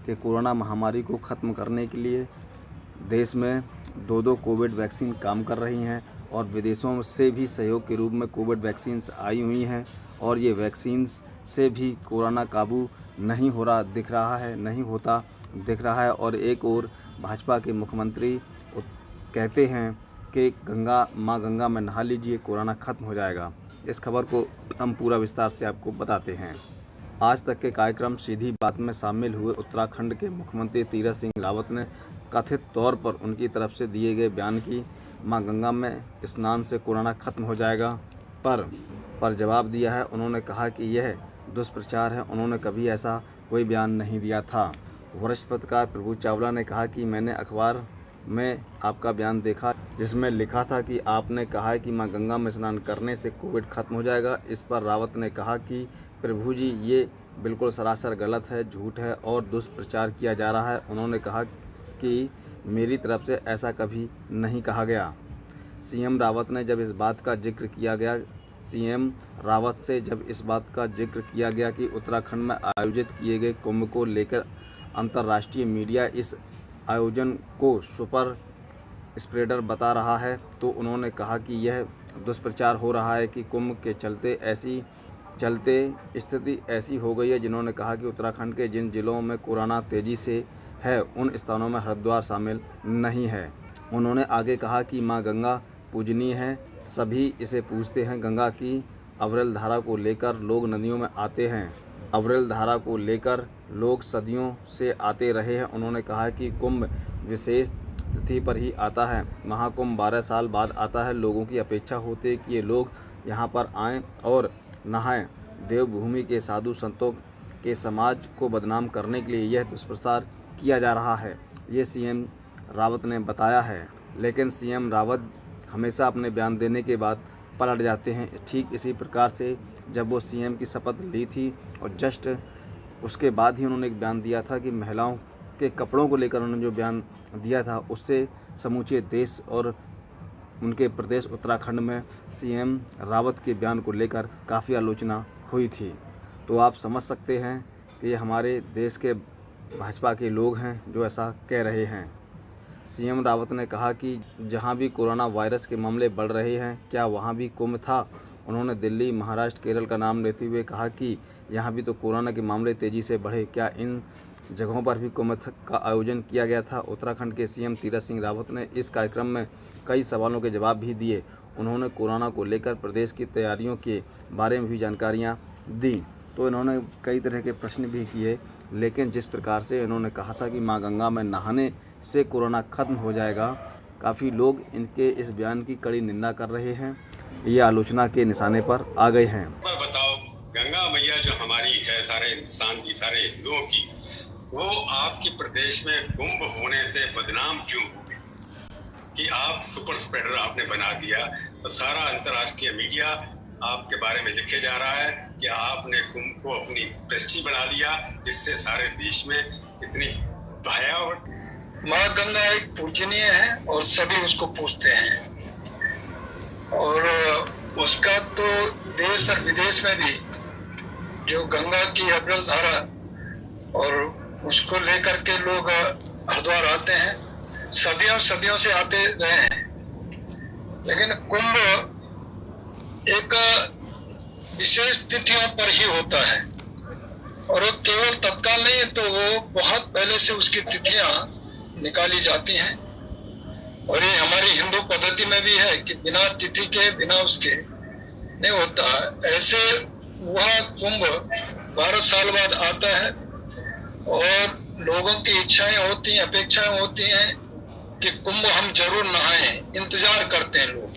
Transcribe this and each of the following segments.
कि कोरोना महामारी को ख़त्म करने के लिए देश में 2 कोविड वैक्सीन काम कर रही हैं और विदेशों से भी सहयोग के रूप में कोविड वैक्सीन्स आई हुई हैं और ये वैक्सीन्स से भी कोरोना काबू नहीं होता दिख रहा है। और एक ओर भाजपा के मुख्यमंत्री कहते हैं कि माँ गंगा में नहा लीजिए, कोरोना ख़त्म हो जाएगा। इस खबर को हम पूरा विस्तार से आपको बताते हैं। आज तक के कार्यक्रम सीधी बात में शामिल हुए उत्तराखंड के मुख्यमंत्री तीरथ सिंह रावत ने कथित तौर पर उनकी तरफ से दिए गए बयान की मां गंगा में स्नान से कोरोना खत्म हो जाएगा पर जवाब दिया है। उन्होंने कहा कि यह दुष्प्रचार है। उन्होंने कभी ऐसा कोई बयान नहीं दिया था। वरिष्ठ पत्रकार प्रभु चावला ने कहा कि मैंने अखबार में आपका बयान देखा जिसमें लिखा था कि आपने कहा है कि मां गंगा में स्नान करने से कोविड खत्म हो जाएगा। इस पर रावत ने कहा कि प्रभु जी, ये बिल्कुल सरासर गलत है, झूठ है और दुष्प्रचार किया जा रहा है। उन्होंने कहा कि मेरी तरफ से ऐसा कभी नहीं कहा गया। सीएम रावत से जब इस बात का जिक्र किया गया कि उत्तराखंड में आयोजित किए गए कुंभ को लेकर अंतर्राष्ट्रीय मीडिया इस आयोजन को सुपर स्प्रेडर बता रहा है, तो उन्होंने कहा कि यह दुष्प्रचार हो रहा है कि कुंभ के चलते स्थिति ऐसी हो गई है। जिन्होंने कहा कि उत्तराखंड के जिन जिलों में कोरोना तेज़ी से है उन स्थानों में हरिद्वार शामिल नहीं है। उन्होंने आगे कहा कि मां गंगा पूजनीय है, सभी इसे पूजते हैं। गंगा की अविरल धारा को लेकर लोग नदियों में आते हैं। अविरल धारा को लेकर लोग सदियों से आते रहे हैं। उन्होंने कहा कि कुंभ विशेष तिथि पर ही आता है। महाकुंभ 12 साल बाद आता है। लोगों की अपेक्षा होती है कि ये लोग यहाँ पर आएँ और नहाएं। देवभूमि के साधु संतों के समाज को बदनाम करने के लिए यह दुष्प्रचार किया जा रहा है, ये सीएम रावत ने बताया है। लेकिन सीएम रावत हमेशा अपने बयान देने के बाद पलट जाते हैं। ठीक इसी प्रकार से जब वो सीएम की शपथ ली थी और जस्ट उसके बाद ही उन्होंने एक बयान दिया था कि महिलाओं के कपड़ों को लेकर उन्होंने जो बयान दिया था उससे समूचे देश और उनके प्रदेश उत्तराखंड में सीएम रावत के बयान को लेकर काफ़ी आलोचना हुई थी। तो आप समझ सकते हैं कि ये हमारे देश के भाजपा के लोग हैं जो ऐसा कह रहे हैं। सीएम रावत ने कहा कि जहां भी कोरोना वायरस के मामले बढ़ रहे हैं, क्या वहां भी कुंभ था? उन्होंने दिल्ली, महाराष्ट्र, केरल का नाम लेते हुए कहा कि यहां भी तो कोरोना के मामले तेज़ी से बढ़े, क्या इन जगहों पर भी कुंभ का आयोजन किया गया था? उत्तराखंड के सीएम तीरथ सिंह रावत ने इस कार्यक्रम में कई सवालों के जवाब भी दिए। उन्होंने कोरोना को लेकर प्रदेश की तैयारियों के बारे में भी जानकारियाँ दी। तो इन्होंने कई तरह के प्रश्न भी किए, लेकिन जिस प्रकार से इन्होंने कहा था कि मां गंगा में नहाने से कोरोना खत्म हो जाएगा, काफ़ी लोग इनके इस बयान की कड़ी निंदा कर रहे हैं। ये आलोचना के निशाने पर आ गए हैं। बताओ, गंगा मैया जो हमारी है, सारे हिंदुस्तान की, सारे हिंदुओं की, वो आपके प्रदेश में कुंभ होने से बदनाम क्यों हो गई कि आप सुपर स्प्रेडर आपने बना दिया? तो सारा अंतर्राष्ट्रीय मीडिया आपके बारे में लिखे जा रहा है कि आपने कुंभ को अपनी प्रेस्टीज बना लिया, जिससे सारे देश में इतनी भयावह। माँ गंगा एक पूजनीय है और सभी उसको पूजते हैं और उसका तो देश और विदेश में भी जो गंगा की अविरल धारा और उसको लेकर के लोग हरिद्वार आते हैं, सदियों से आते रहे हैं। लेकिन कुंभ एक विशेष तिथियों पर ही होता है और वो केवल तत्काल नहीं है, तो वो बहुत पहले से उसकी तिथियां निकाली जाती हैं। और ये हमारी हिंदू पद्धति में भी है कि बिना तिथि के, बिना उसके नहीं होता। ऐसे वह कुंभ 12 साल बाद आता है और लोगों की इच्छाएं होती हैं, अपेक्षाएं होती हैं कि कुंभ हम जरूर नहाएं, इंतजार करते हैं लोग।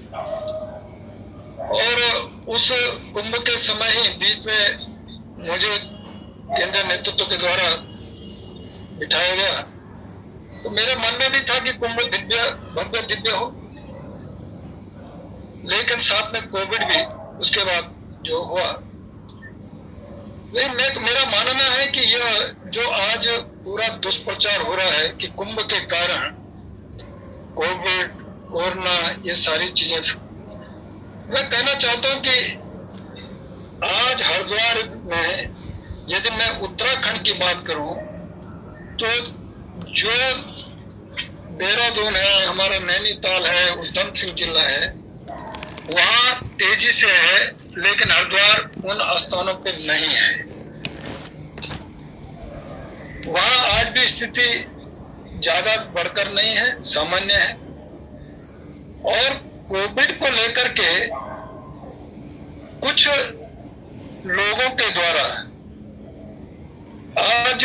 और उस कुंभ के समय ही बीच में मुझे केंद्रीय नेतृत्व के द्वारा बिठाया गया, तो मेरे मन में भी था कि कुंभ भव्य दिव्य हो, लेकिन साथ में कोविड भी उसके बाद जो हुआ। लेकिन मेरा मानना है कि यह जो आज पूरा दुष्प्रचार हो रहा है कि कुंभ के कारण कोविड, कोरोना, ये सारी चीजें, मैं कहना चाहता हूं कि आज हरिद्वार में यदि मैं उत्तराखंड की बात करूं तो जो देहरादून है, हमारा नैनीताल है, उधम सिंह जिला है, वहाँ तेजी से है, लेकिन हरिद्वार उन स्थानों पे नहीं है। वहाँ आज भी स्थिति ज्यादा बढ़कर नहीं है, सामान्य है। और कोविड को लेकर के कुछ लोगों के द्वारा आज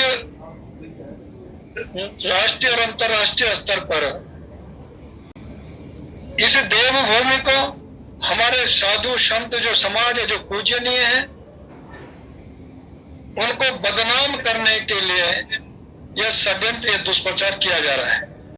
राष्ट्रीय और अंतर्राष्ट्रीय स्तर पर इस देवभूमि को, हमारे साधु संत जो समाज है, जो पूजनीय है, उनको बदनाम करने के लिए यह षड्यंत्र, यह दुष्प्रचार किया जा रहा है।